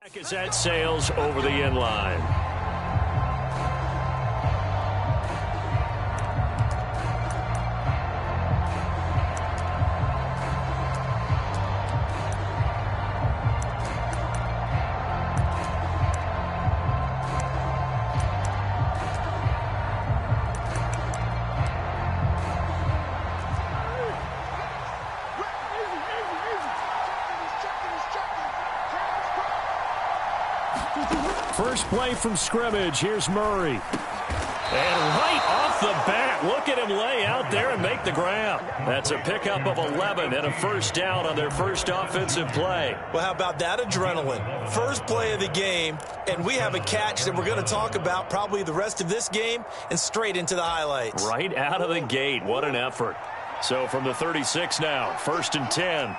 As that sails over the end line. First play from scrimmage. Here's Murray. And right off the bat, look at him lay out there and make the grab. That's a pickup of 11 and a first down on their first offensive play. Well, how about that adrenaline? First play of the game, and we have a catch that we're going to talk about probably the rest of this game and straight into the highlights. Right out of the gate. What an effort. So from the 36 now, 1st and 10.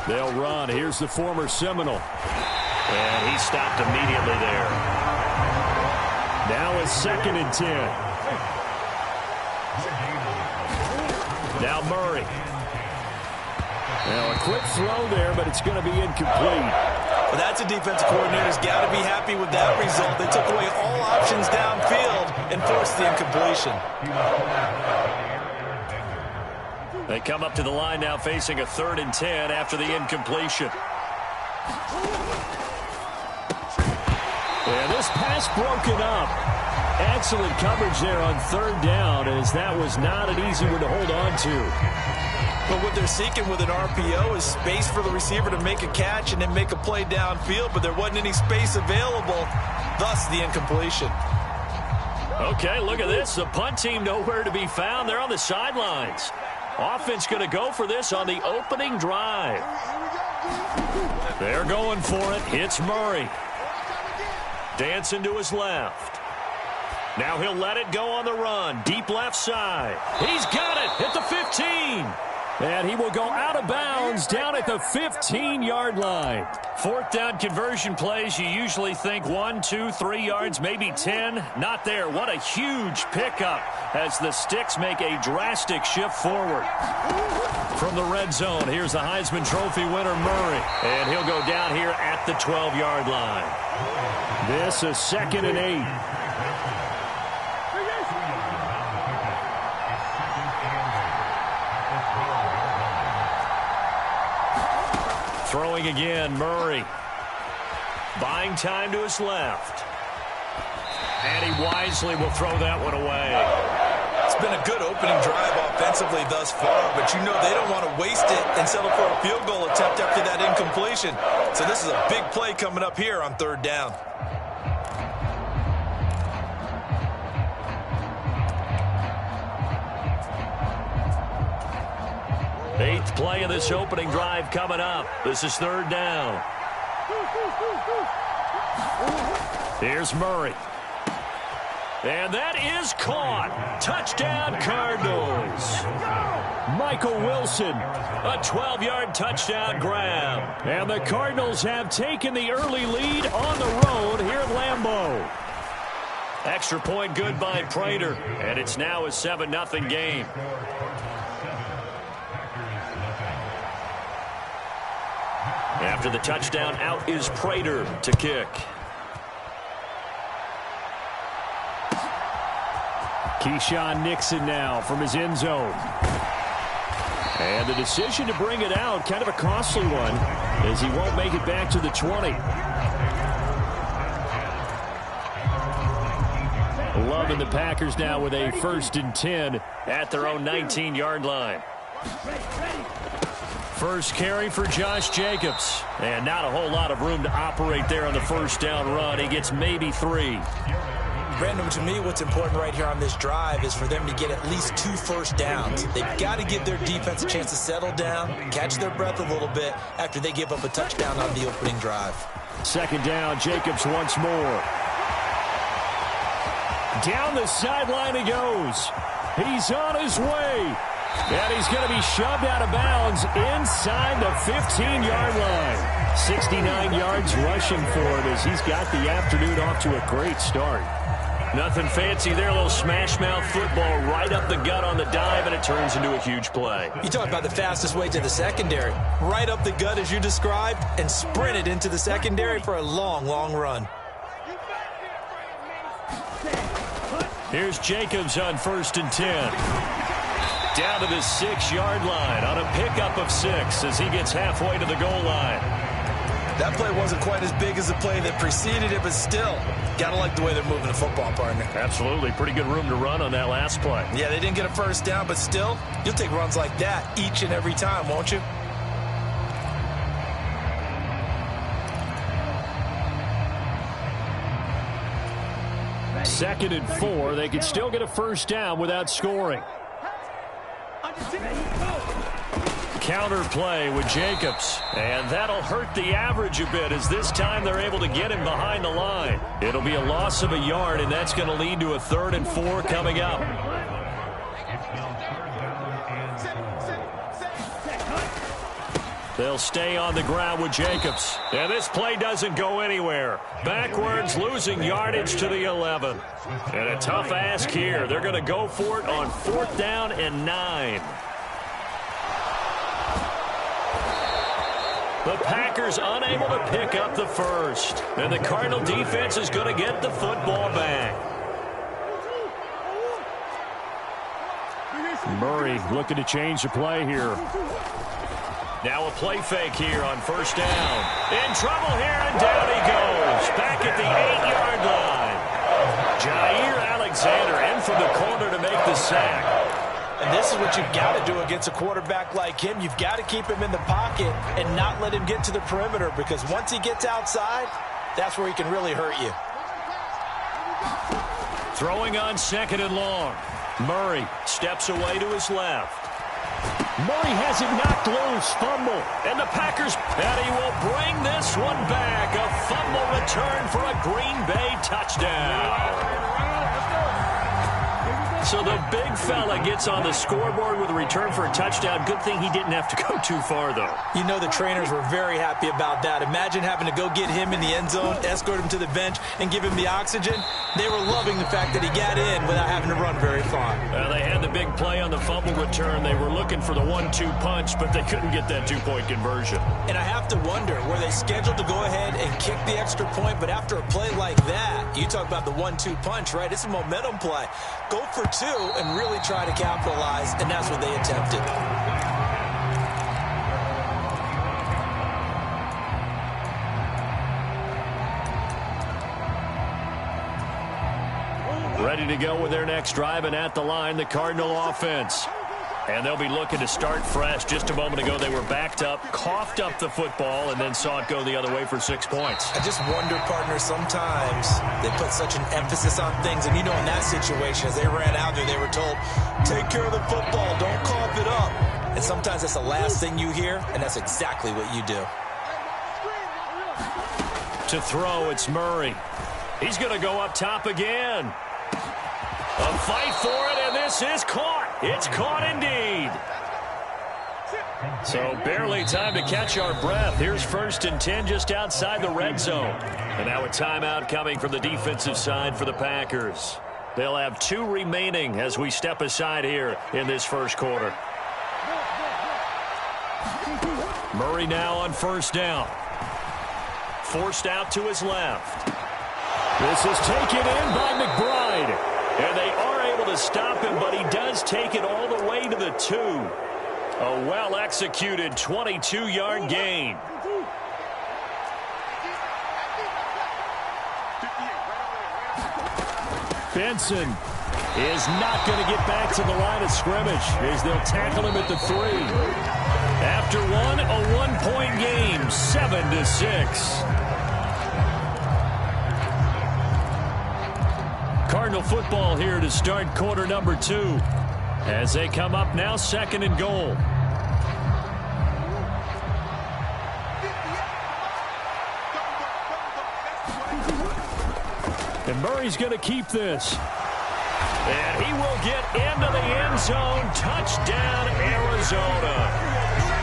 They'll run. Here's the former Seminole. And he stopped immediately there. Now it's 2nd and 10. Now Murray. Now a quick throw there, but it's going to be incomplete. Well, that's a defensive coordinator's got to be happy with that result. They took away all options downfield and forced the incompletion. They come up to the line now facing a 3rd and 10 after the incompletion. And this pass broken up. Excellent coverage there on 3rd down, as that was not an easy one to hold on to. But what they're seeking with an RPO is space for the receiver to make a catch and then make a play downfield, but there wasn't any space available, thus the incompletion. Okay, look at this. The punt team nowhere to be found. They're on the sidelines. Offense going to go for this on the opening drive. They're going for it. It's Murray. Dancing to his left. Now he'll let it go on the run. Deep left side. He's got it at the 15. And he will go out of bounds down at the 15-yard line. 4th down conversion plays, you usually think 1, 2, 3 yards, maybe 10. Not there. What a huge pickup as the Sticks make a drastic shift forward. From the red zone, here's the Heisman Trophy winner, Murray. And he'll go down here at the 12-yard line. This is 2nd and 8. Throwing again, Murray. Buying time to his left. And he wisely will throw that one away. It's been a good opening drive offensively thus far, but you know they don't want to waste it and settle for a field goal attempt after that incompletion. So this is a big play coming up here on 3rd down. Eighth play of this opening drive coming up. This is 3rd down. Here's Murray. And that is caught. Touchdown, Cardinals. Michael Wilson, a 12-yard touchdown grab. And the Cardinals have taken the early lead on the road here at Lambeau. Extra point good by Prater. And it's now a 7-0 game. After the touchdown, out is Prater to kick. Keyshawn Nixon now from his end zone. And the decision to bring it out, kind of a costly one, as he won't make it back to the 20. Loving the Packers now with a 1st and 10 at their own 19-yard line. First carry for Josh Jacobs. And not a whole lot of room to operate there on the 1st down run. He gets maybe 3. Brandon, to me, what's important right here on this drive is for them to get at least 2 first downs. They've got to give their defense a chance to settle down, catch their breath a little bit after they give up a touchdown on the opening drive. 2nd down, Jacobs once more. Down the sideline he goes. He's on his way. And he's going to be shoved out of bounds inside the 15-yard line. 69 yards rushing for him as he's got the afternoon off to a great start. Nothing fancy there. A little smash mouth football right up the gut on the dive, and it turns into a huge play. You talk about the fastest way to the secondary. Right up the gut as you described and sprinted into the secondary for a long, long run. Here's Jacobs on 1st and 10. Down to the 6-yard line on a pickup of 6 as he gets halfway to the goal line. That play wasn't quite as big as the play that preceded it, but still, got to like the way they're moving the football, partner. Absolutely. Pretty good room to run on that last play. Yeah, they didn't get a first down, but still, you'll take runs like that each and every time, won't you? Second and 4. They could still get a first down without scoring. Counter play with Jacobs, and that'll hurt the average a bit as this time they're able to get him behind the line. It'll be a loss of a yard, and that's going to lead to a 3rd and 4 coming up. They'll stay on the ground with Jacobs. And this play doesn't go anywhere. Backwards, losing yardage to the 11. And a tough ask here. They're going to go for it on 4th down and 9. The Packers unable to pick up the first. And the Cardinal defense is going to get the football back. Murray looking to change the play here. Now a play fake here on 1st down. In trouble here, and down he goes. Back at the 8-yard line. Jair Alexander in from the corner to make the sack. And this is what you've got to do against a quarterback like him. You've got to keep him in the pocket and not let him get to the perimeter, because once he gets outside, that's where he can really hurt you. Throwing on 2nd and long. Murray steps away to his left. Murray has it knocked loose. Fumble. And the Packers, and he will bring this one back. A fumble return for a Green Bay touchdown. So the big fella gets on the scoreboard with a return for a touchdown. Good thing he didn't have to go too far, though. You know the trainers were very happy about that. Imagine having to go get him in the end zone, escort him to the bench, and give him the oxygen. They were loving the fact that he got in without having to run very far. They had the big play on the fumble return. They were looking for the 1-2 punch, but they couldn't get that 2-point conversion. And I have to wonder, were they scheduled to go ahead and kick the extra point, but after a play like that, you talk about the 1-2 punch, right? It's a momentum play. Go for 2 and really try to capitalize, and that's what they attempted. Ready to go with their next drive, and at the line, the Cardinal offense. And they'll be looking to start fresh. Just a moment ago, they were backed up, coughed up the football, and then saw it go the other way for 6 points. I just wonder, partner, sometimes they put such an emphasis on things. And, you know, in that situation, as they ran out there, they were told, take care of the football, don't cough it up. And sometimes that's the last thing you hear, and that's exactly what you do. To throw, it's Murray. He's going to go up top again. A fight for it, and this is caught. It's caught indeed. So barely time to catch our breath. Here's 1st and 10 just outside the red zone. And now a timeout coming from the defensive side for the Packers. They'll have 2 remaining as we step aside here in this first quarter. Murray now on 1st down. Forced out to his left. This is taken in by McBride. And they are able to stop him, but he does take it all the way to the 2. A well-executed 22-yard gain. Benson is not going to get back to the line of scrimmage as they'll tackle him at the 3. After one, a 1-point game, 7-6. Cardinal football here to start quarter number 2 as they come up now 2nd and goal. And Murray's going to keep this. And he will get into the end zone. Touchdown, Arizona.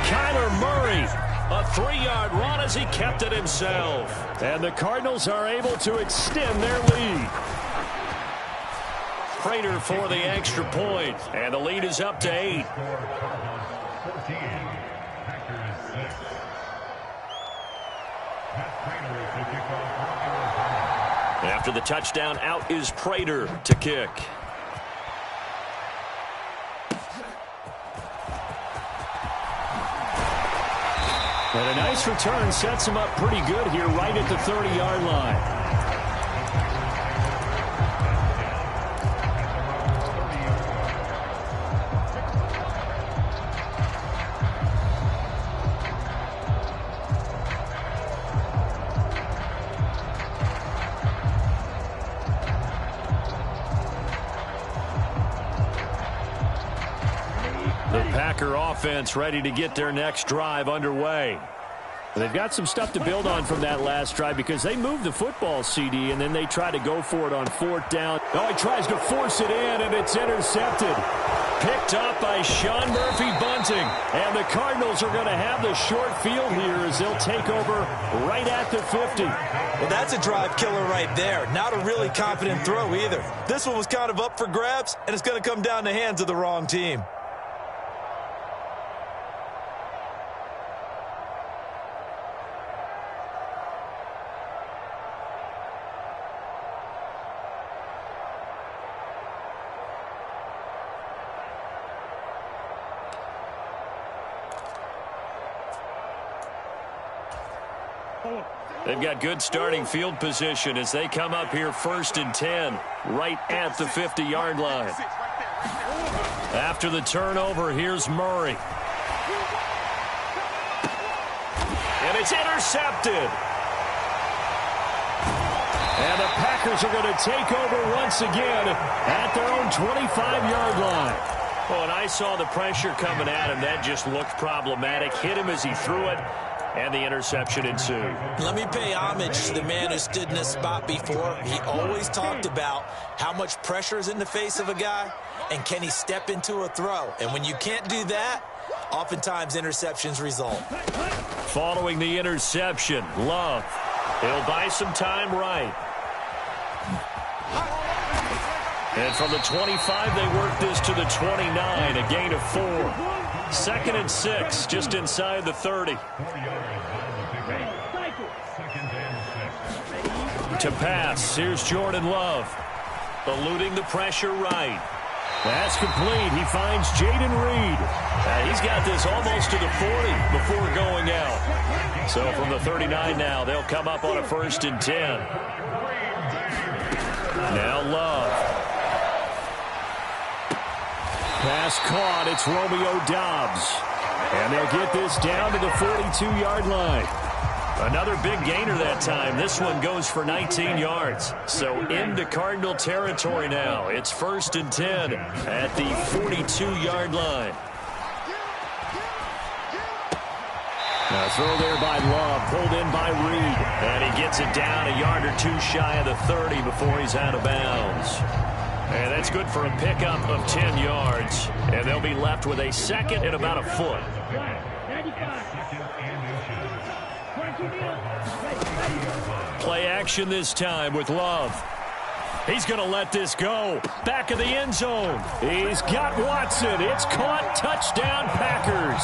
Kyler Murray, a 3-yard run as he kept it himself. And the Cardinals are able to extend their lead. Prater for the extra point. And the lead is up to 8. After the touchdown, out is Prater to kick. And a nice return sets him up pretty good here right at the 30-yard line. The Packer offense ready to get their next drive underway. They've got some stuff to build on from that last drive because they moved the football, CD, and then they try to go for it on 4th down. Oh, he tries to force it in, and it's intercepted. Picked up by Sean Murphy-Bunting. And the Cardinals are going to have the short field here as they'll take over right at the 50. Well, that's a drive killer right there. Not a really confident throw either. This one was kind of up for grabs, and it's going to come down the hands of the wrong team. They've got good starting field position as they come up here 1st and 10, right at the 50-yard line. After the turnover, here's Murray. And it's intercepted. And the Packers are going to take over once again at their own 25-yard line. Well, and I saw the pressure coming at him. That just looked problematic. Hit him as he threw it. And the interception ensued. Let me pay homage to the man who stood in this spot before. He always talked about how much pressure is in the face of a guy and can he step into a throw. And when you can't do that, oftentimes interceptions result. Following the interception, Love. He'll buy some time right. And from the 25, they work this to the 29, a gain of 4. 2nd and 6, just inside the 30. To pass, here's Jordan Love. Eluding the pressure right. That's complete. He finds Jaden Reed. He's got this almost to the 40 before going out. So from the 39 now, they'll come up on a 1st and 10. Now Love. Pass caught. It's Romeo Doubs. And they'll get this down to the 42-yard line. Another big gainer that time. This one goes for 19 yards. So into Cardinal territory now. It's 1st and 10 at the 42-yard line. Now throw there by Love. Pulled in by Reed. And he gets it down a yard or 2 shy of the 30 before he's out of bounds. And that's good for a pickup of 10 yards. And they'll be left with a 2nd and about a foot. Play action this time with Love. He's going to let this go. Back of the end zone. He's got Watson. It's caught. Touchdown, Packers.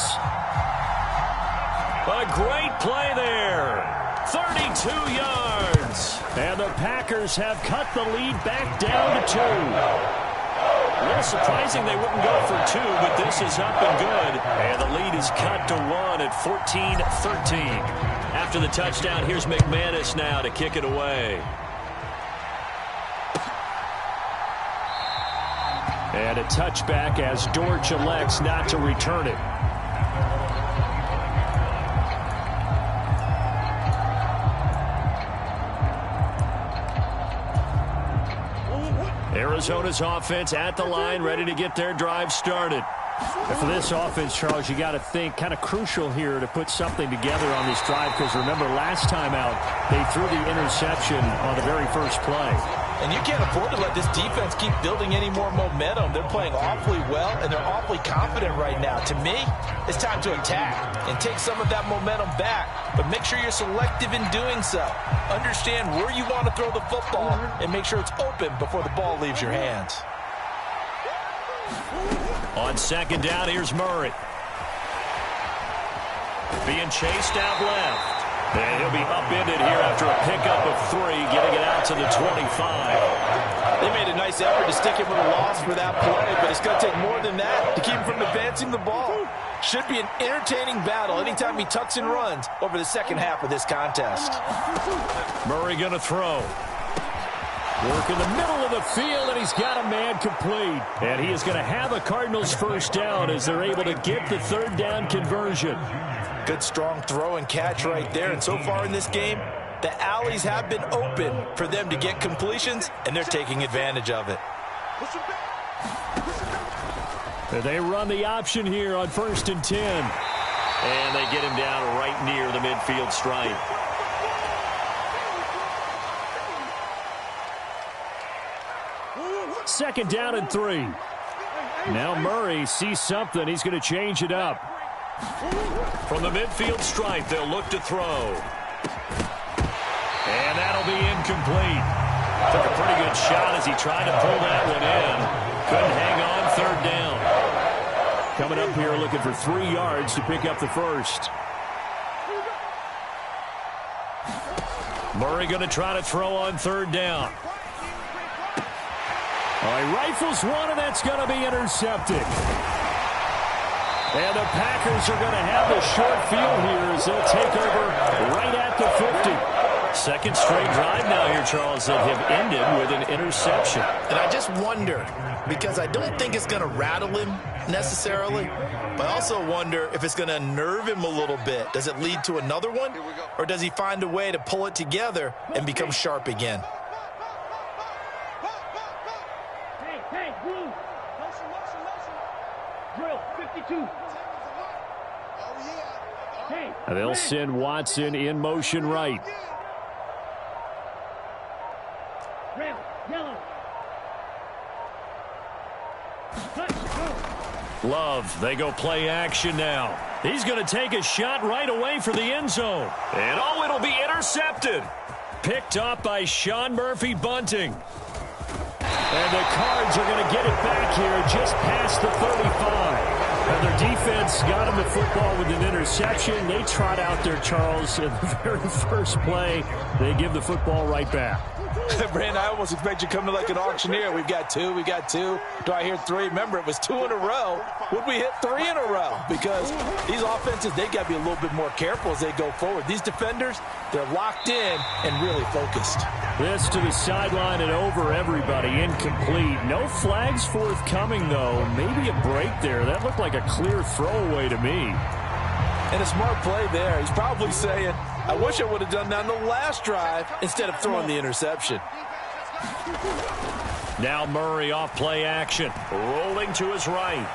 A great play there. 32 yards. And the Packers have cut the lead back down to 2. A little surprising they wouldn't go for 2, but this is up and good. And the lead is cut to 1 at 14-13. After the touchdown, here's McManus now to kick it away. And a touchback as Dortch elects not to return it. Arizona's offense at the line, ready to get their drive started. And for this offense, Charles, you got to think kind of crucial here to put something together on this drive because remember last time out they threw the interception on the very first play. And you can't afford to let this defense keep building any more momentum. They're playing awfully well, and they're awfully confident right now. To me, it's time to attack and take some of that momentum back, but make sure you're selective in doing so. Understand where you want to throw the football and make sure it's open before the ball leaves your hands. On second down, here's Murray. Being chased out left. And he'll be upended here after a pickup of 3, getting it out to the 25. They made a nice effort to stick him with a loss for that play, but it's going to take more than that to keep him from advancing the ball. Should be an entertaining battle anytime he tucks and runs over the second half of this contest. Murray going to throw. Work in the middle of the field, and he's got a man complete. And he is going to have a Cardinals first down as they're able to get the third down conversion. Good, strong throw and catch right there. And so far in this game, the alleys have been open for them to get completions, and they're taking advantage of it. They run the option here on 1st and 10. And they get him down right near the midfield stripe. Second down and 3. Now Murray sees something. He's going to change it up. From the midfield stripe, they'll look to throw. And that'll be incomplete. Took a pretty good shot as he tried to pull that one in. Couldn't hang on, third down. Coming up here looking for 3 yards to pick up the first. Murray going to try to throw on third down. He rifles one, and that's going to be intercepted. And the Packers are going to have the short field here as they'll take over right at the 50. Second straight drive now here, Charles, that have ended with an interception. And I just wonder, because I don't think it's going to rattle him necessarily, but I also wonder if it's going to nerve him a little bit. Does it lead to another one, or does he find a way to pull it together and become sharp again? Hey, Blue. Motion. Drill, 52. They'll send Watson in motion right. Red, yellow. Love, they go play action now. He's going to take a shot right away for the end zone. And it'll be intercepted. Picked up by Sean Murphy-Bunting. And the Cards are going to get it back here just past the 35. And their defense got him the football with an interception. They trot out there, Charles, in the very first play. They give the football right back. Brandon, I almost expect you to come to like an auctioneer. We've got two. Do I hear 3? Remember, it was 2 in a row. Would we hit 3 in a row? Because these offenses, they got to be a little bit more careful as they go forward. These defenders, they're locked in and really focused. This to the sideline and over everybody. Incomplete. No flags forthcoming, though. Maybe a break there. That looked like a clear throwaway to me. And a smart play there. He's probably saying, I wish I would have done that on the last drive instead of throwing the interception. Now Murray off play action. Rolling to his right.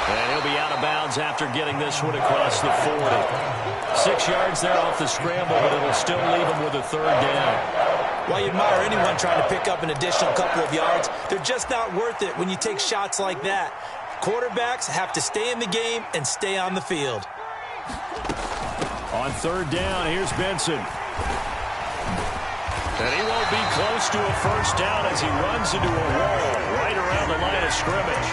And he'll be out of bounds after getting this one across the 40. 6 yards there off the scramble, but it'll still leave him with a third down. While you admire anyone trying to pick up an additional couple of yards, they're just not worth it when you take shots like that. Quarterbacks have to stay in the game and stay on the field. On third down, here's Benson. And he won't be close to a first down as he runs into a wall right around the line of scrimmage.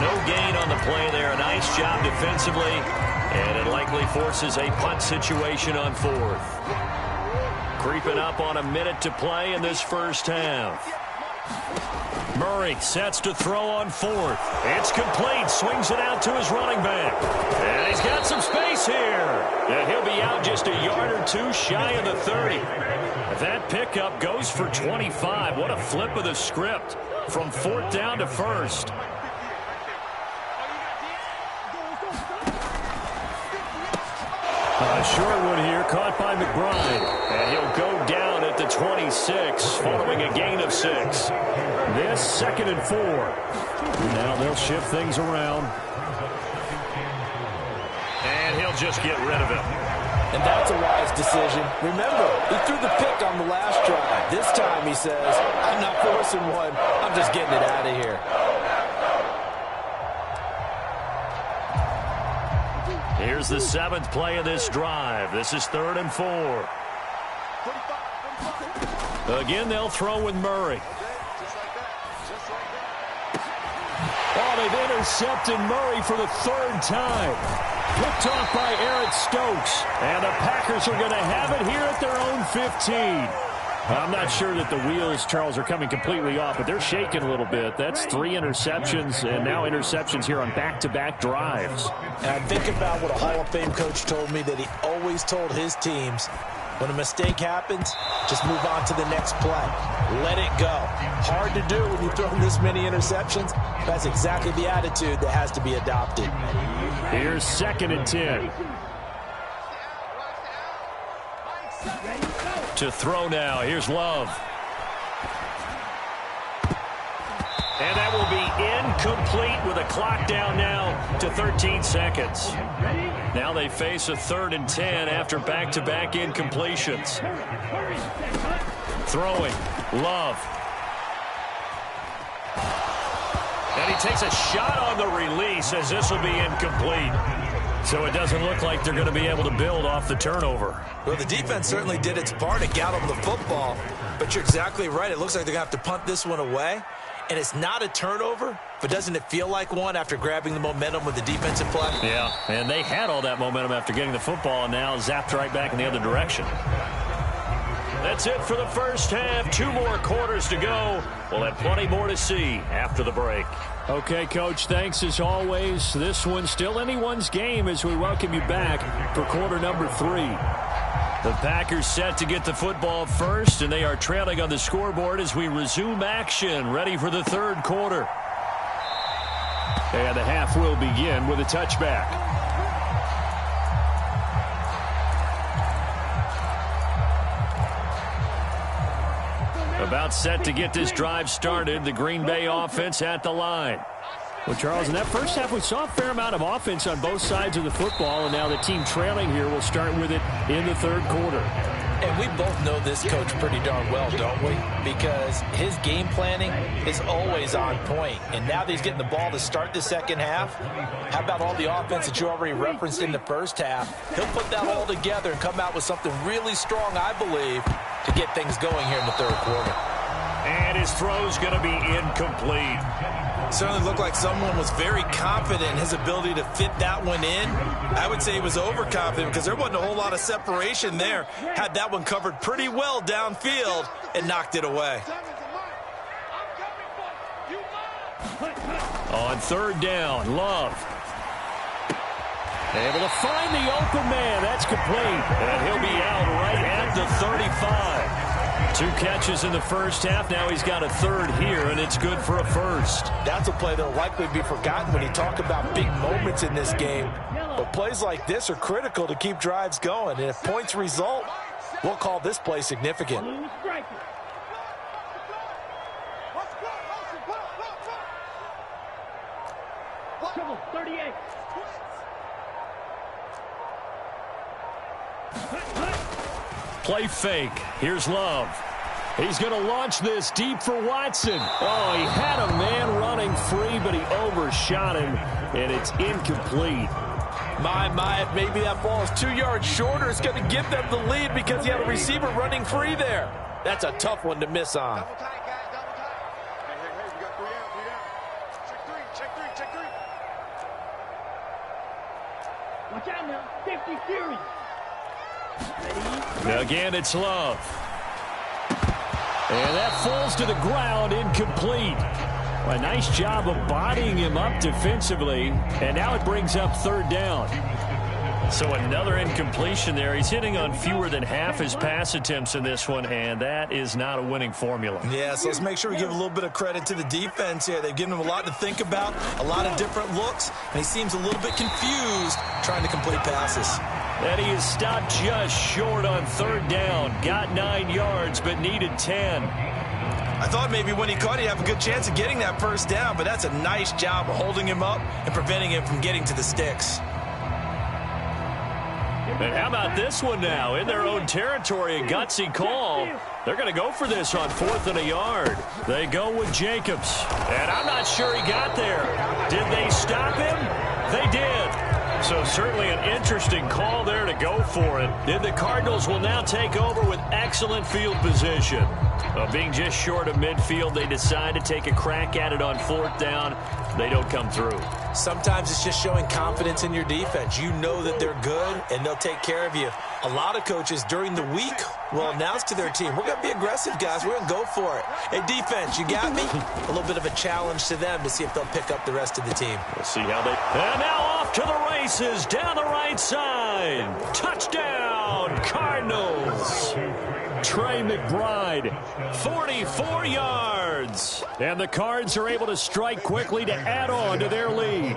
No gain on the play there. A nice job defensively, and it likely forces a punt situation on 4th. Creeping up on a minute to play in this first half. Murray sets to throw on 4th. It's complete. Swings it out to his running back. And he's got some space here. And he'll be out just a yard or 2 shy of the 30. That pickup goes for 25. What a flip of the script from 4th down to 1st. Short one here, caught by McBride. And he'll go down at the 26 following a gain of 6. This 2nd and 4. Now they'll shift things around. And he'll just get rid of it. And that's a wise decision. Remember, he threw the pick on the last drive. This time he says, I'm not forcing one. I'm just getting it out of here. Here's the 7th play of this drive. This is 3rd and 4. Again, they'll throw with Murray. Oh, they've intercepted Murray for the third time. Picked off by Eric Stokes. And the Packers are going to have it here at their own 15. I'm not sure that the wheels, Charles, are coming completely off, but they're shaking a little bit. That's 3 interceptions, and now interceptions here on back-to-back drives. And I think about what a Hall of Fame coach told me, that he always told his teams, when a mistake happens, just move on to the next play. Let it go. Hard to do when you throw this many interceptions. That's exactly the attitude that has to be adopted. Here's 2nd and 10. To throw now. Here's Love. And that will be incomplete with a clock down now to 13 seconds. Now they face a 3rd and 10 after back-to-back incompletions. Throwing. Love. And he takes a shot on the release as this will be incomplete. So it doesn't look like they're going to be able to build off the turnover. Well, the defense certainly did its part to get them the football. But you're exactly right. It looks like they're going to have to punt this one away. And it's not a turnover, but doesn't it feel like one after grabbing the momentum with the defensive play? Yeah, and they had all that momentum after getting the football, and now zapped right back in the other direction. That's it for the first half. 2 more quarters to go. We'll have plenty more to see after the break. Okay, Coach, thanks as always. This one's still anyone's game as we welcome you back for quarter number 3. The Packers set to get the football first, and they are trailing on the scoreboard as we resume action, ready for the 3rd quarter. And the half will begin with a touchback. About set to get this drive started, the Green Bay offense at the line. Well, Charles, in that first half, we saw a fair amount of offense on both sides of the football, and now the team trailing here will start with it in the 3rd quarter. And we both know this coach pretty darn well, don't we? Because his game planning is always on point. And now that he's getting the ball to start the second half, how about all the offense that you already referenced in the first half? He'll put that all together and come out with something really strong, I believe, to get things going here in the 3rd quarter. And his throw's going to be incomplete. Certainly looked like someone was very confident in his ability to fit that one in. I would say he was overconfident because there wasn't a whole lot of separation there. Had that one covered pretty well downfield and knocked it away. On 3rd down, Love. Able to find the open man. That's complete. And he'll be out right at the 35. 2 catches in the first half. Now he's got a 3rd here, and it's good for a 1st. That's a play that will likely be forgotten when you talk about big moments in this game. But plays like this are critical to keep drives going. And if points result, we'll call this play significant. Trouble, 38. Play fake. Here's Love. He's going to launch this deep for Watson. Oh, he had a man running free, but he overshot him, and it's incomplete. My, maybe that ball is 2 yards shorter. It's going to give them the lead because he had a receiver running free there. That's a tough one to miss on. Watch out now. 50 Fury. Again, it's Love. And that falls to the ground, incomplete. A nice job of bodying him up defensively, and now it brings up 3rd down. So another incompletion there. He's hitting on fewer than half his pass attempts in this one, and that is not a winning formula. Yeah, so let's make sure we give a little bit of credit to the defense here. They've given him a lot to think about, a lot of different looks, and he seems a little bit confused trying to complete passes. And he is stopped just short on 3rd down. Got 9 yards, but needed 10. I thought maybe when he caught, he'd have a good chance of getting that 1st down, but that's a nice job of holding him up and preventing him from getting to the sticks. And how about this one now? In their own territory, a gutsy call. They're going to go for this on 4th and a yard. They go with Jacobs. And I'm not sure he got there. Did they stop him? They did. So certainly an interesting call there to go for it. And the Cardinals will now take over with excellent field position. Being just short of midfield, they decide to take a crack at it on 4th down. They don't come through. Sometimes it's just showing confidence in your defense. You know that they're good, and they'll take care of you. A lot of coaches during the week will announce to their team, we're going to be aggressive, guys. We're going to go for it. Hey, defense, you got me? A little bit of a challenge to them to see if they'll pick up the rest of the team. We'll see how they... And now off to the races down the right side. Touchdown, Cardinals. Trey McBride, 44 yards. And the Cards are able to strike quickly to add on to their lead.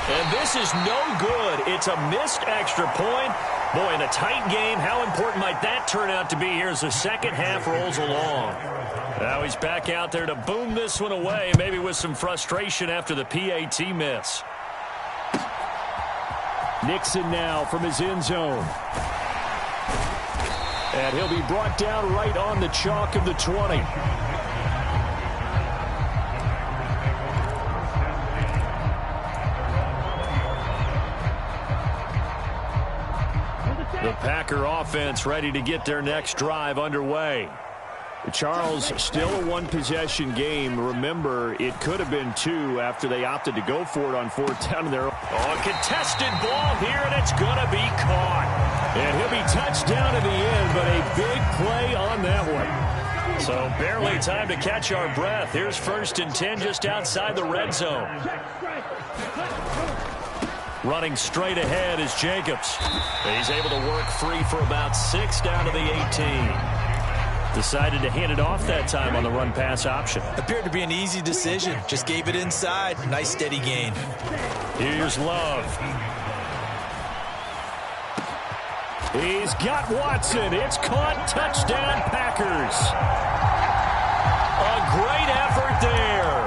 And this is no good. It's a missed extra point. Boy, in a tight game, how important might that turn out to be here as the second half rolls along? Now he's back out there to boom this one away, maybe with some frustration after the PAT miss. Nixon now from his end zone. And he'll be brought down right on the chalk of the 20. The Packer offense ready to get their next drive underway. Charles, still a one-possession game. Remember, it could have been 2 after they opted to go for it on 4th down. A contested ball here, and it's going to be caught. And he'll be touched down in the end, but a big play on that one. So barely time to catch our breath. Here's 1st and 10 just outside the red zone. Running straight ahead is Jacobs. He's able to work free for about 6 down to the 18. Decided to hand it off that time on the run-pass option. Appeared to be an easy decision. Just gave it inside. Nice steady gain. Here's Love. He's got Watson. It's caught. Touchdown, Packers. A great effort there.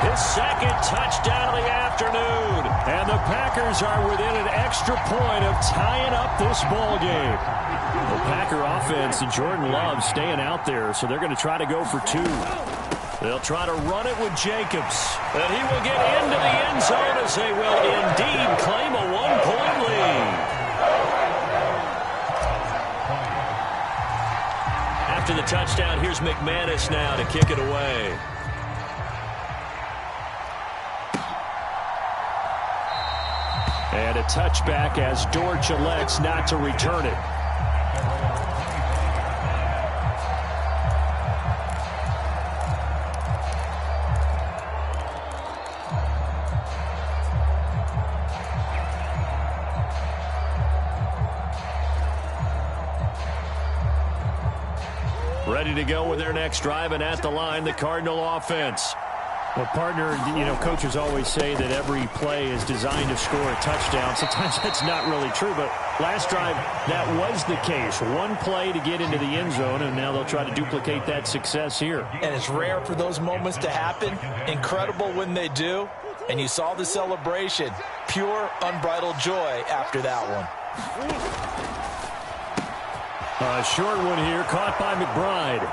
His second touchdown of the afternoon. And the Packers are within an extra point of tying up this ball game. The Packer offense and Jordan Love staying out there, so they're going to try to go for 2. They'll try to run it with Jacobs. And he will get into the end zone as they will indeed claim a 1-point lead. After the touchdown, here's McManus now to kick it away. And a touchback as Dortch elects not to return it. Ready to go with their next drive, and at the line, the Cardinal offense. Well, partner, coaches always say that every play is designed to score a touchdown. Sometimes that's not really true, but last drive, that was the case. One play to get into the end zone, and now they'll try to duplicate that success here. And it's rare for those moments to happen. Incredible when they do. And you saw the celebration. Pure, unbridled joy after that one. A short one here, caught by McBride.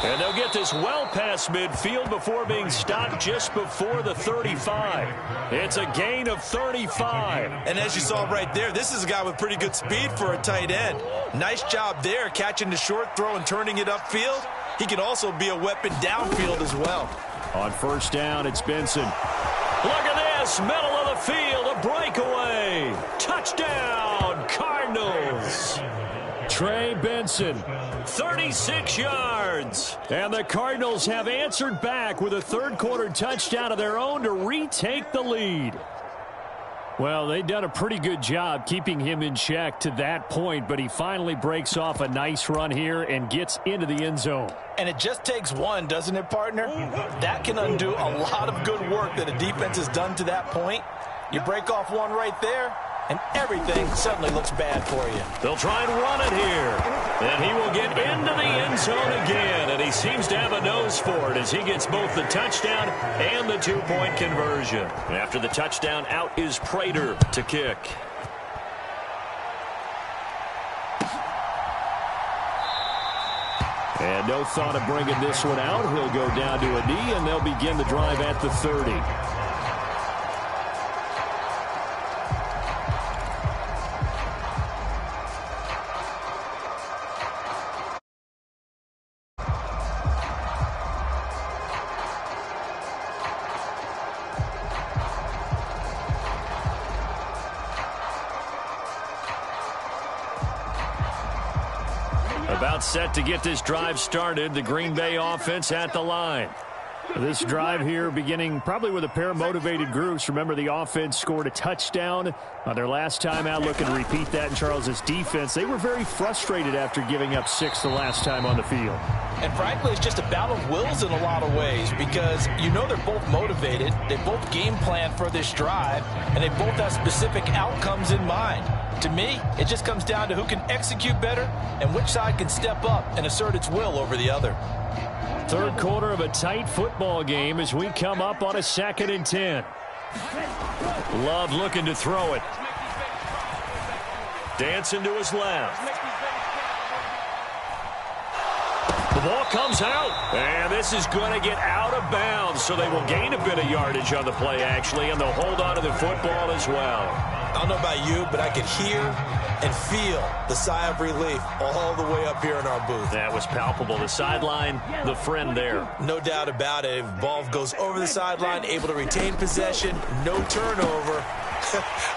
And they'll get this well past midfield before being stopped just before the 35. It's a gain of 35. And as you saw right there, this is a guy with pretty good speed for a tight end. Nice job there, catching the short throw and turning it upfield. He can also be a weapon downfield as well. On 1st down, it's Benson. Look at this, middle of the field, a breakaway. Touchdown, Cardinals. Trey Benson, 36 yards. And the Cardinals have answered back with a third-quarter touchdown of their own to retake the lead. Well, they've done a pretty good job keeping him in check to that point, but he finally breaks off a nice run here and gets into the end zone. And it just takes one, doesn't it, partner? That can undo a lot of good work that a defense has done to that point. You break off one right there, and everything suddenly looks bad for you. They'll try and run it here. And he will get into the end zone again, and he seems to have a nose for it as he gets both the touchdown and the 2-point conversion. After the touchdown, out is Prater to kick. And no thought of bringing this one out. He'll go down to a knee, and they'll begin the drive at the 30. About set to get this drive started. The Green Bay offense at the line. This drive here beginning probably with a pair of motivated groups. Remember, the offense scored a touchdown on their last time out. Looking to repeat that in Charles's defense. They were very frustrated after giving up 6 the last time on the field. And frankly, it's just a battle of wills in a lot of ways because you know they're both motivated. They both game plan for this drive, and they both have specific outcomes in mind. To me, it just comes down to who can execute better and which side can step up and assert its will over the other. Third quarter of a tight football game as we come up on a 2nd and 10. Love looking to throw it. Dancing to his left. The ball comes out, and this is going to get out of bounds, so they will gain a bit of yardage on the play, actually, and they'll hold on to the football as well. I don't know about you, but I could hear and feel the sigh of relief all the way up here in our booth. That was palpable. The sideline, the friend there. No doubt about it. If the ball goes over the sideline, able to retain possession, no turnover.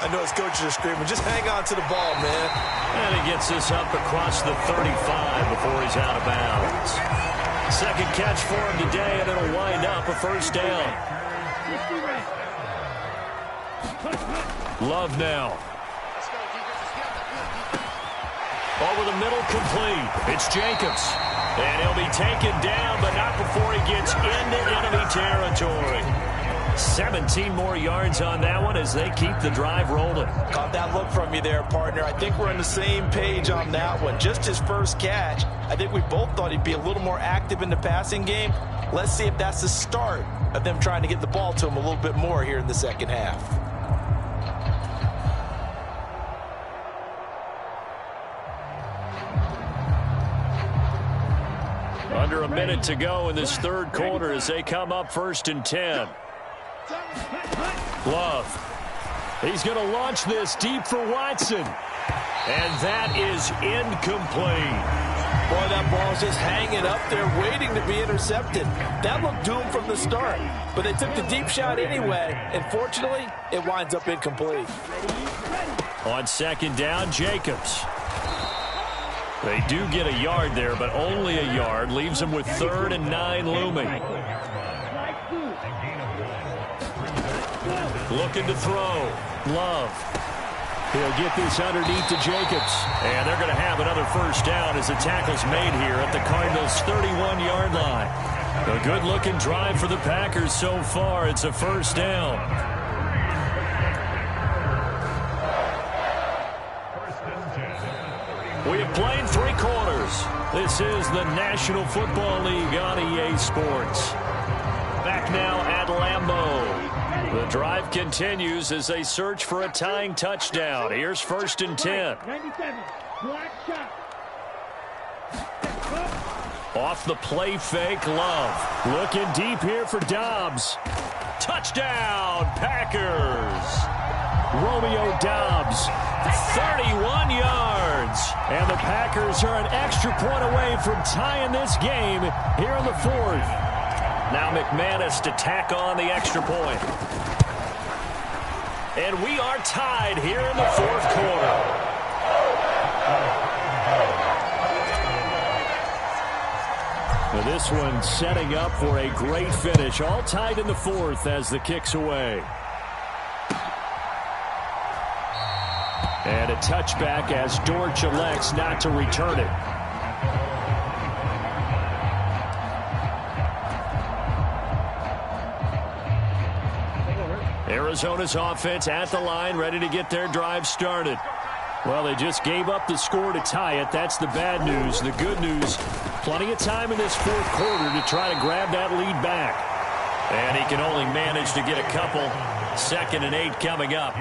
I know his coaches are screaming, just hang on to the ball, man. And he gets this up across the 35 before he's out of bounds. Second catch for him today, and it'll wind up a first down. Love now. Over the middle, complete. It's Jacobs. And he'll be taken down, but not before he gets into enemy territory. 17 more yards on that one as they keep the drive rolling. Caught that look from you there, partner. I think we're on the same page on that one. Just his first catch. I think we both thought he'd be a little more active in the passing game. Let's see if that's the start of them trying to get the ball to him a little bit more here in the second half. Under a minute to go in this third quarter as they come up 1st and 10. Love. He's going to launch this deep for Watson. And that is incomplete. Boy, that ball's just hanging up there waiting to be intercepted. That looked doomed from the start, but they took the deep shot anyway, and fortunately, it winds up incomplete. On 2nd down, Jacobs. They do get a yard there, but only a yard. Leaves them with 3rd and 9 looming. Looking to throw. Love. He'll get this underneath to Jacobs. And they're going to have another first down as the tackle's made here at the Cardinals' 31-yard line. A good-looking drive for the Packers so far. It's a first down. We have played 3 quarters. This is the National Football League on EA Sports. Back now at Lambeau. The drive continues as they search for a tying touchdown. Here's 1st and 10. 97, black shot. Off the play fake, Love. Looking deep here for Dobbs. Touchdown, Packers. Romeo Dobbs, 31 yards. And the Packers are an extra point away from tying this game here in the 4th. Now McManus to tack on the extra point. And we are tied here in the 4th quarter. Now this one setting up for a great finish. All tied in the 4th as the kick's away. And a touchback as Dortch elects not to return it. Arizona's offense at the line, ready to get their drive started. Well, they just gave up the score to tie it. That's the bad news. The good news, plenty of time in this 4th quarter to try to grab that lead back. And he can only manage to get a couple. 2nd and 8 coming up.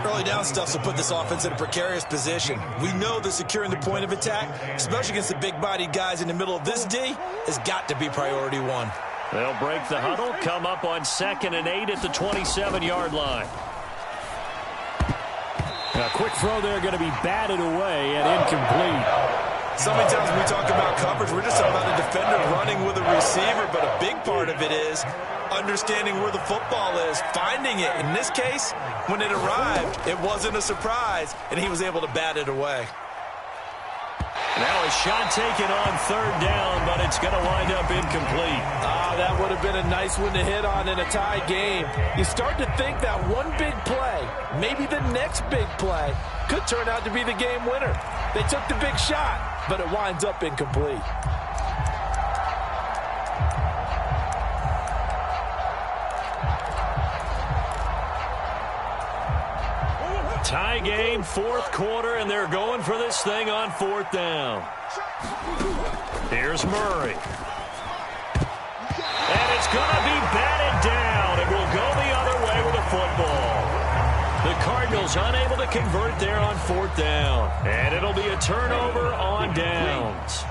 Early down stuff will put this offense in a precarious position. We know that securing the point of attack, especially against the big-bodied guys in the middle of this D, has got to be priority 1. They'll break the huddle, come up on 2nd and 8 at the 27-yard line. A quick throw there going to be batted away and incomplete. So many times when we talk about coverage, we're just about a defender running with a receiver, but a big part of it is understanding where the football is, finding it. In this case, when it arrived, it wasn't a surprise, and he was able to bat it away. Now a shot taken on third down, but it's going to wind up incomplete. That would have been a nice one to hit on in a tie game. You start to think that one big play, maybe the next big play, could turn out to be the game winner. They took the big shot, but it winds up incomplete. Tie game, fourth quarter, and they're going for this thing on fourth down. Here's Murray. And it's going to be batted down. It will go the other way with the football. The Cardinals unable to convert there on fourth down. And it'll be a turnover on downs.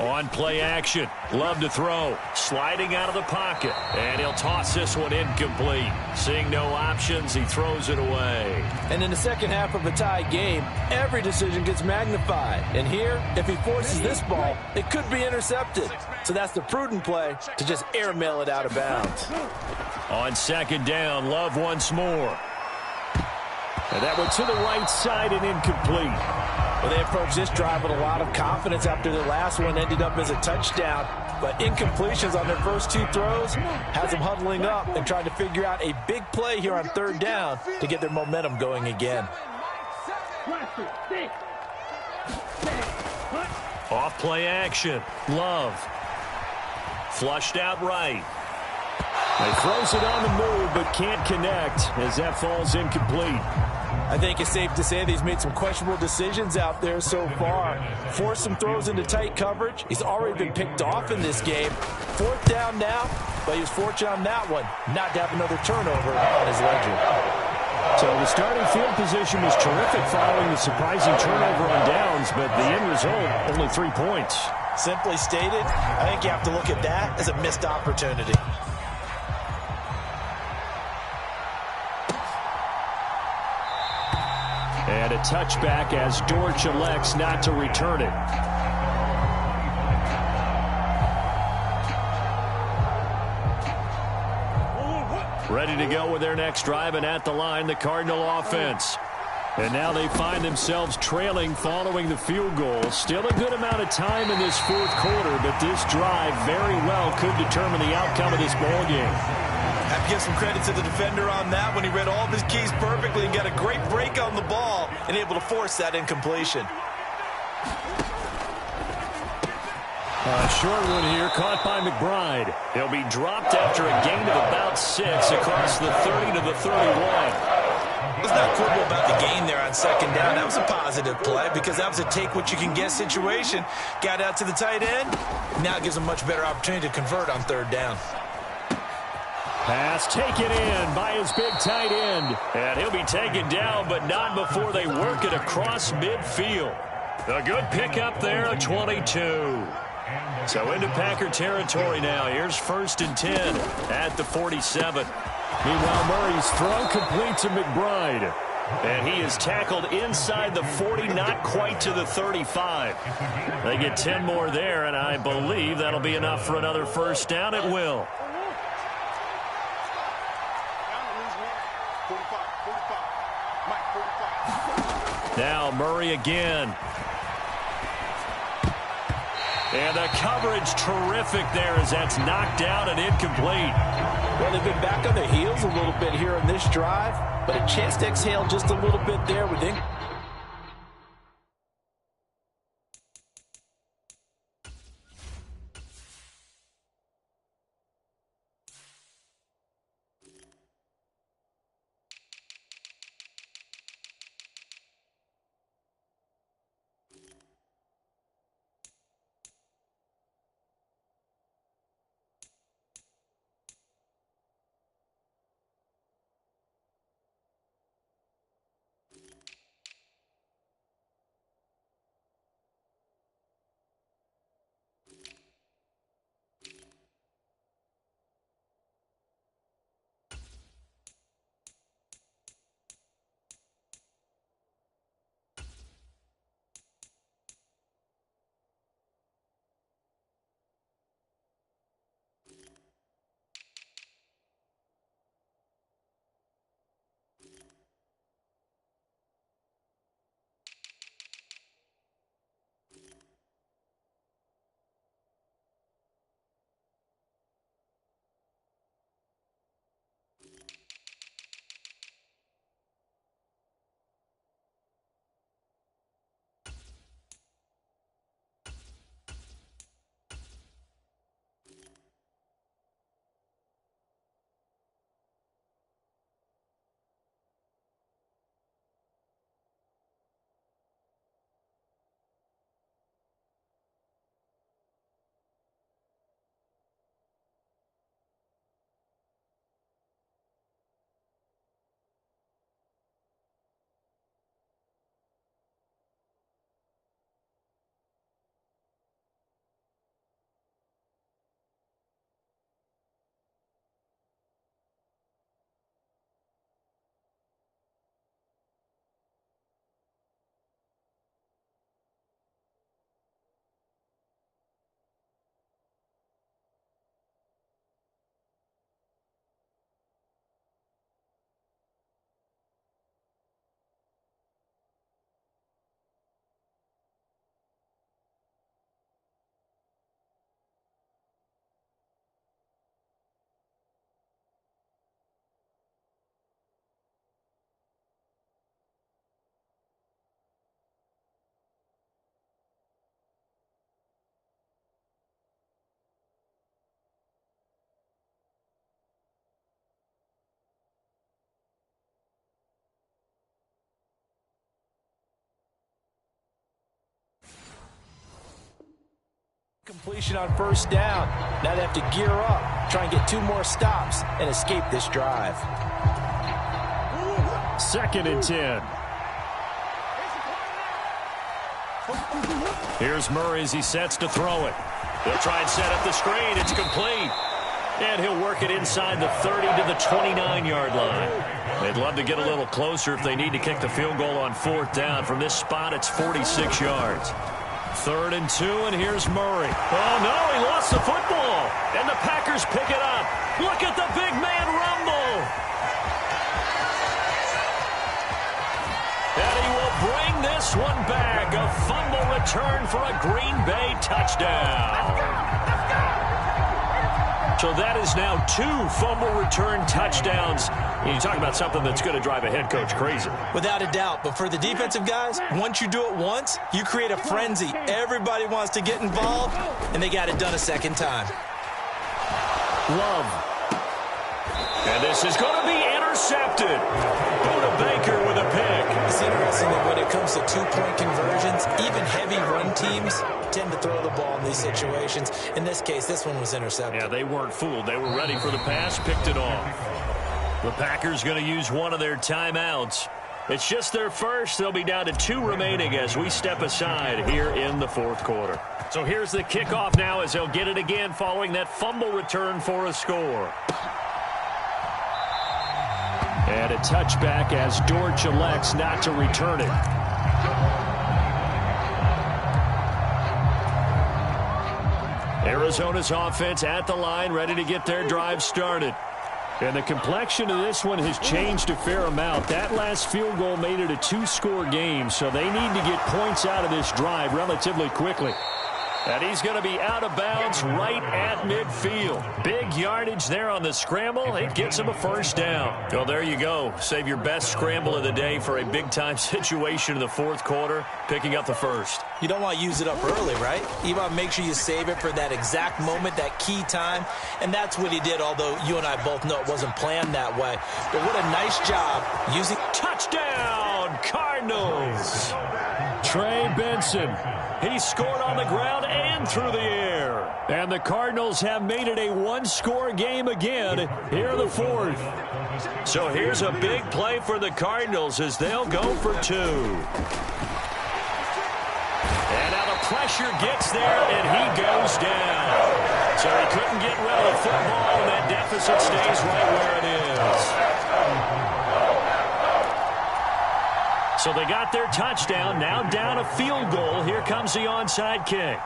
On play action, Love to throw, sliding out of the pocket, and he'll toss this one incomplete. Seeing no options, he throws it away. And in the second half of a tie game, every decision gets magnified. And here, if he forces this ball, it could be intercepted. So that's the prudent play to just airmail it out of bounds. On second down, Love once more. And that one to the right side and incomplete. Well, they approached this drive with a lot of confidence after their last one ended up as a touchdown. But incompletions on their first two throws has them huddling up and trying to figure out a big play here on third down to get their momentum going again. Off play action. Love. Flushed out right. He throws it on the move but can't connect as that falls incomplete. I think it's safe to say that he's made some questionable decisions out there so far. Forced some throws into tight coverage. He's already been picked off in this game. Fourth down now, but he was fortunate on that one not to have another turnover on his ledger. So the starting field position was terrific following the surprising turnover on downs, but the end result, only 3 points. Simply stated, I think you have to look at that as a missed opportunity. And a touchback as Dortch elects not to return it. Ready to go with their next drive, and at the line, the Cardinal offense. And now they find themselves trailing following the field goal. Still a good amount of time in this fourth quarter, but this drive very well could determine the outcome of this ball game. Have to give some credit to the defender on that when he read all of his keys perfectly and got a great break on the ball and able to force that incompletion. Short one here, caught by McBride. He'll be dropped after a gain of about 6 across the 30 to the 31. Let's not quibble about the gain there on second down. That was a positive play because that was a take-what-you-can-get situation. Got out to the tight end. Now it gives him a much better opportunity to convert on third down. Pass taken in by his big tight end. And he'll be taken down, but not before they work it across midfield. A good pickup there, a 22. So into Packer territory now. Here's 1st and 10 at the 47. Meanwhile, Murray's throw complete to McBride. And he is tackled inside the 40, not quite to the 35. They get 10 more there, and I believe that'll be enough for another first down. It will. Now Murray again. And the coverage terrific there as that's knocked down and incomplete. Well, they've been back on their heels a little bit here in this drive, but a chance to exhale just a little bit there within. Completion on first down. Now they have to gear up, try and get 2 more stops, and escape this drive. 2nd and 10. Here's Murray as he sets to throw it. They'll try and set up the screen. It's complete. And he'll work it inside the 30 to the 29-yard line. They'd love to get a little closer if they need to kick the field goal on 4th down. From this spot, it's 46 yards. 3rd and 2, and here's Murray. Oh, no, he lost the football. And the Packers pick it up. Look at the big man rumble. And he will bring this one back. A fumble return for a Green Bay touchdown. So that is now 2 fumble return touchdowns. And you talk about something that's going to drive a head coach crazy. Without a doubt. But for the defensive guys, once you do it once, you create a frenzy. Everybody wants to get involved, and they got it done a second time. Love. And this is going to be intercepted. Buda Baker with a pick. It's interesting that when it comes to 2-point conversions, even heavy run teams tend to throw the ball in these situations. In this case, this one was intercepted. Yeah, they weren't fooled. They were ready for the pass, picked it off. The Packers going to use one of their timeouts. It's just their first. They'll be down to 2 remaining as we step aside here in the 4th quarter. So here's the kickoff now as they'll get it again following that fumble return for a score. And a touchback as Dortch elects not to return it. Arizona's offense at the line, ready to get their drive started. And the complexion of this one has changed a fair amount. That last field goal made it a 2-score game, so they need to get points out of this drive relatively quickly. And he's going to be out of bounds right at midfield. Big yardage there on the scramble. It gets him a 1st down. Well, there you go. Save your best scramble of the day for a big-time situation in the 4th quarter, picking up the 1st. You don't want to use it up early, right? You want to make sure you save it for that exact moment, that key time. And that's what he did, although you and I both know it wasn't planned that way. But what a nice job using... Touchdown, Cardinals! Trey Benson. He scored on the ground and through the air. And the Cardinals have made it a 1-score game again here in the 4th. So here's a big play for the Cardinals as they'll go for 2. And now the pressure gets there, and he goes down. So he couldn't get rid of the football, and that deficit stays right where it is. So they got their touchdown, now down a field goal. Here comes the onside kick.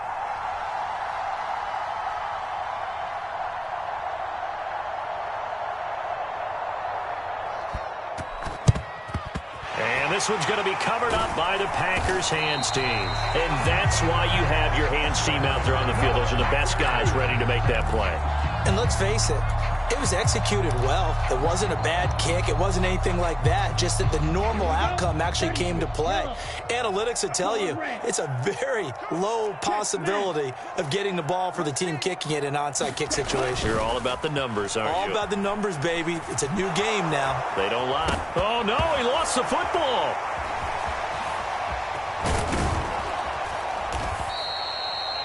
And this one's going to be covered up by the Packers hands team. And that's why you have your hands team out there on the field. Those are the best guys ready to make that play. And let's face it, it was executed well. It wasn't a bad kick. It wasn't anything like that. Just that the normal outcome actually came to play. Analytics will tell you it's a very low possibility of getting the ball for the team kicking it in an onside kick situation. You're all about the numbers, aren't you? All about the numbers, baby. It's a new game now. They don't lie. Oh, no, he lost the football.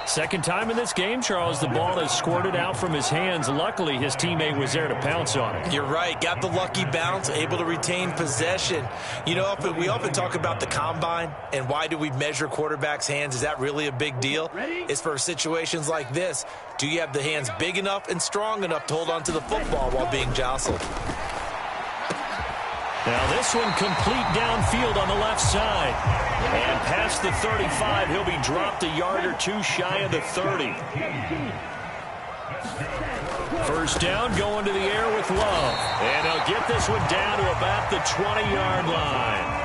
Second time in this game, Charles, the ball has squirted out from his hands. Luckily, his teammate was there to pounce on it. You're right. Got the lucky bounce, able to retain possession. You know, we often talk about the combine and why do we measure quarterbacks' hands. Is that really a big deal? It's for situations like this. Do you have the hands big enough and strong enough to hold on to the football while being jostled? Now this one complete downfield on the left side. And past the 35, he'll be dropped a yard or 2 shy of the 30. First down going to the air with Love. And he'll get this one down to about the 20-yard line.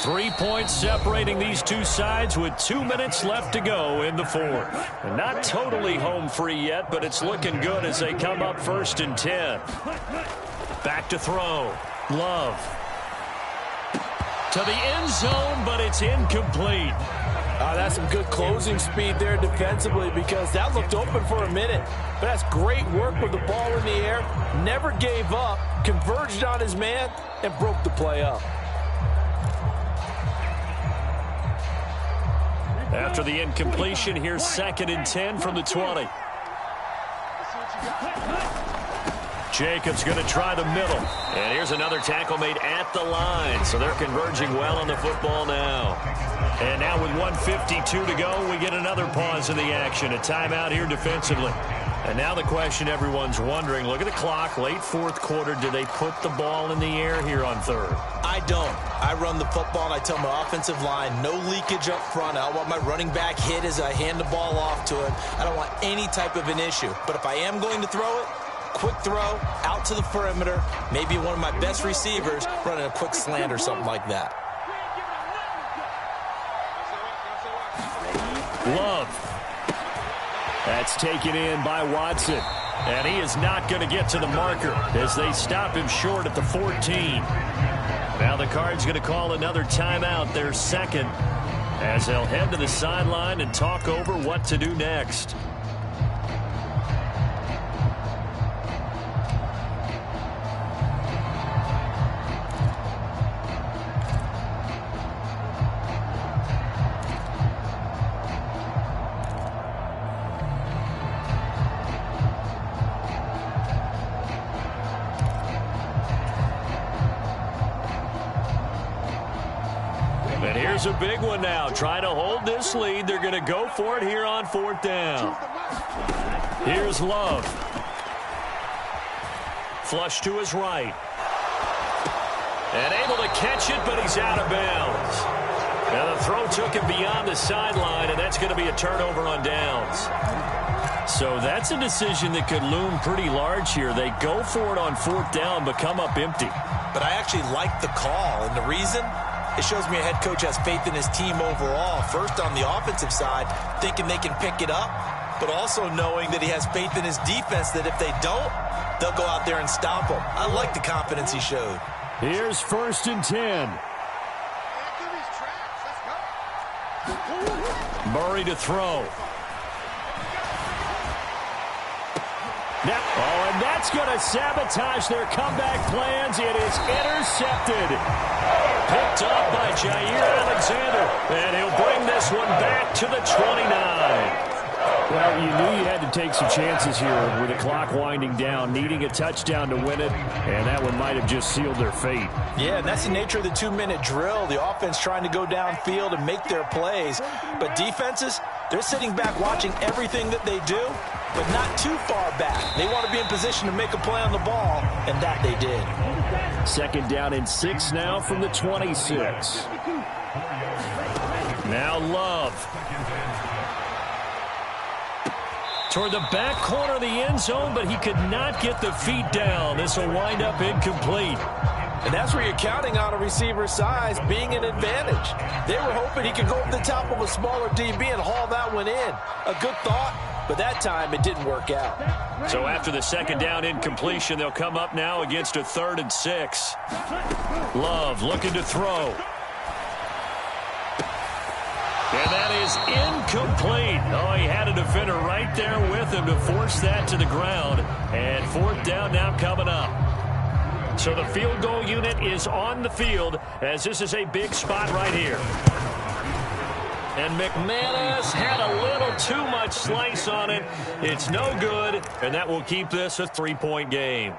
3 points separating these two sides with 2 minutes left to go in the 4th. And not totally home free yet, but it's looking good as they come up 1st and 10. Back to throw. Love. To the end zone, but it's incomplete. That's some good closing speed there defensively because that looked open for a minute. But that's great work with the ball in the air. Never gave up, converged on his man, and broke the play up. After the incompletion, here's 2nd and 10 from the 20. Jacobs going to try the middle. And here's another tackle made at the line. So they're converging well on the football now. And now with 1:52 to go, we get another pause in the action. A timeout here defensively. And now the question everyone's wondering, look at the clock, late 4th quarter. Do they put the ball in the air here on 3rd? I don't. I run the football, and I tell my offensive line, no leakage up front. I don't want my running back hit as I hand the ball off to him. I don't want any type of an issue. But if I am going to throw it, quick throw, out to the perimeter, maybe one of my best receivers running a quick slant or something like that. Love. That's taken in by Watson. And he is not going to get to the marker as they stop him short at the 14. Now the Cards going to call another timeout, their 2nd, as they'll head to the sideline and talk over what to do next. And here's a big one now. Trying to hold this lead. They're going to go for it here on 4th down. Here's Love. Flush to his right. And able to catch it, but he's out of bounds. Now the throw took him beyond the sideline, and that's going to be a turnover on downs. So that's a decision that could loom pretty large here. They go for it on 4th down, but come up empty. But I actually like the call, and the reason? It shows me a head coach has faith in his team overall. First on the offensive side, thinking they can pick it up, but also knowing that he has faith in his defense that if they don't, they'll go out there and stop them. I like the confidence he showed. Here's 1st and 10. Murray to throw. Oh, and that's going to sabotage their comeback plans. It is intercepted. Picked up by Jair Alexander. And he'll bring this one back to the 29. Well, you knew you had to take some chances here with the clock winding down, needing a touchdown to win it, and that one might have just sealed their fate. Yeah, and that's the nature of the 2-minute drill. The offense trying to go downfield and make their plays. But defenses, they're sitting back watching everything that they do, but not too far back. They want to be in position to make a play on the ball, and that they did. 2nd down and 6 now from the 26. Now Love. Toward the back corner of the end zone, but he could not get the feet down. This will wind up incomplete. And that's where you're counting on a receiver's size being an advantage. They were hoping he could go over the top of a smaller DB and haul that one in. A good thought, but that time it didn't work out. So after the 2nd down incompletion, they'll come up now against a 3rd and 6. Love looking to throw. And that is incomplete. Oh, he had a defender right there with him to force that to the ground. And 4th down now coming up. So the field goal unit is on the field as this is a big spot right here. And McManus had a little too much slice on it. It's no good, and that will keep this a 3-point game.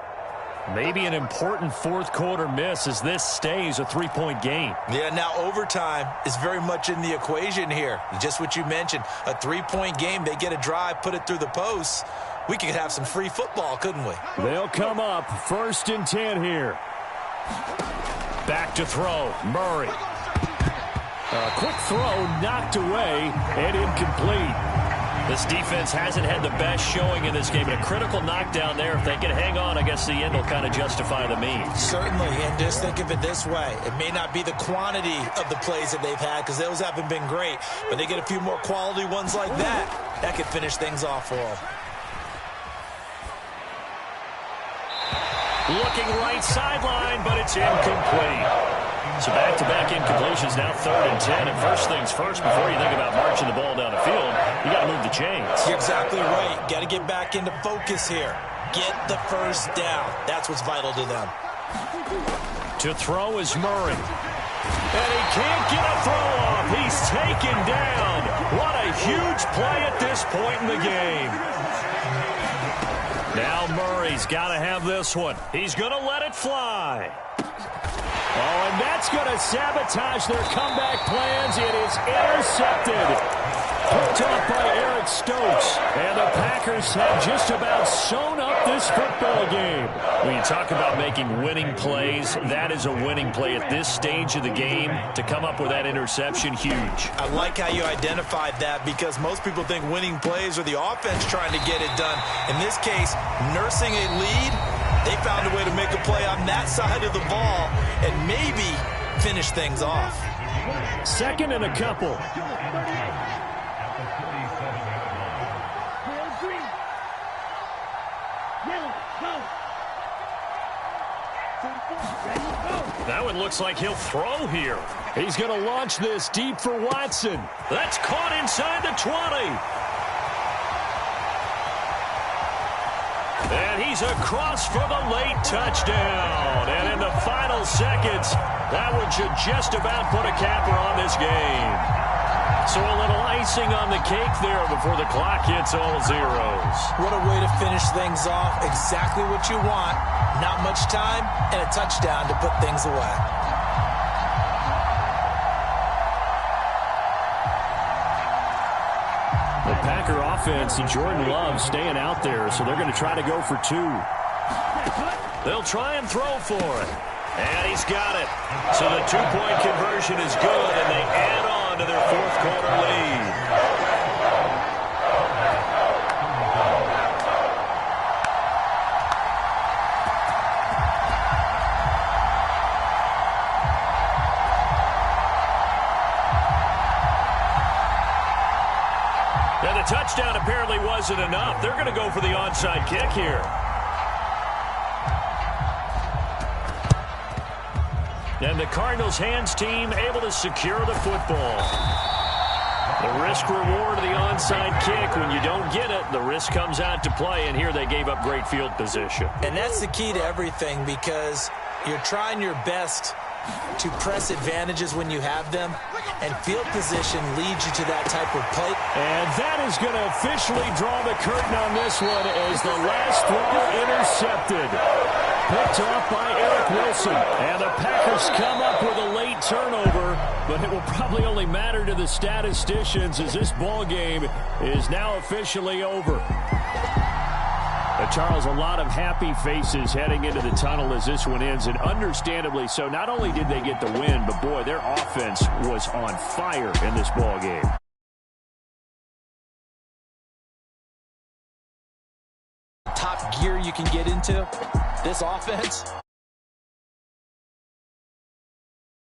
Maybe an important 4th quarter miss as this stays a 3-point game. Yeah, now overtime is very much in the equation here. Just what you mentioned, a 3-point game. They get a drive, put it through the posts. We could have some free football, couldn't we? They'll come up 1st and 10 here. Back to throw, Murray. A quick throw knocked away and incomplete. This defense hasn't had the best showing in this game. A critical knockdown there. If they can hang on, I guess the end will kind of justify the means. Certainly, and just think of it this way. It may not be the quantity of the plays that they've had because those haven't been great, but they get a few more quality ones like that. That could finish things off for them. Looking right sideline, but it's incomplete. So back-to-back incompletions, now 3rd and 10. And first things first, before you think about marching the ball down the field, you got to move the chains. You're exactly right. Got to get back into focus here. Get the first down. That's what's vital to them. To throw is Murray. And he can't get a throw off. He's taken down. What a huge play at this point in the game. Now Murray's got to have this one. He's going to let it fly. Oh, and that's going to sabotage their comeback plans. It is intercepted. Picked off by Eric Stokes. And the Packers have just about sewn up this football game. When you talk about making winning plays, that is a winning play at this stage of the game. To come up with that interception, huge. I like how you identified that because most people think winning plays are the offense trying to get it done. In this case, nursing a lead, they found a way to make a play on that side of the ball and maybe finish things off. Second and a couple. That one looks like he'll throw here. He's going to launch this deep for Watson. That's caught inside the 20. And he's across for the late touchdown. And in the final seconds, that one should just about put a capper on this game. So a little icing on the cake there before the clock hits all zeros. What a way to finish things off. Exactly what you want. Not much time and a touchdown to put things away. The Packer offense and Jordan Love staying out there, so they're going to try to go for two. They'll try and throw for it. And he's got it. So the two-point conversion is good, and they add on to their fourth quarter lead. And the touchdown apparently wasn't enough. They're going to go for the onside kick here. And the Cardinals' hands team able to secure the football. The risk-reward of the onside kick. When you don't get it, the risk comes out to play, and here they gave up great field position. And that's the key to everything because you're trying your best to press advantages when you have them, and field position leads you to that type of play. And that is going to officially draw the curtain on this one as the last throw intercepted. Picked off by Eric Wilson. And the Packers come up with a late turnover, but it will probably only matter to the statisticians as this ball game is now officially over. Charles, a lot of happy faces heading into the tunnel as this one ends, and understandably so. Not only did they get the win, but boy, their offense was on fire in this ball game. Top gear you can get into, this offense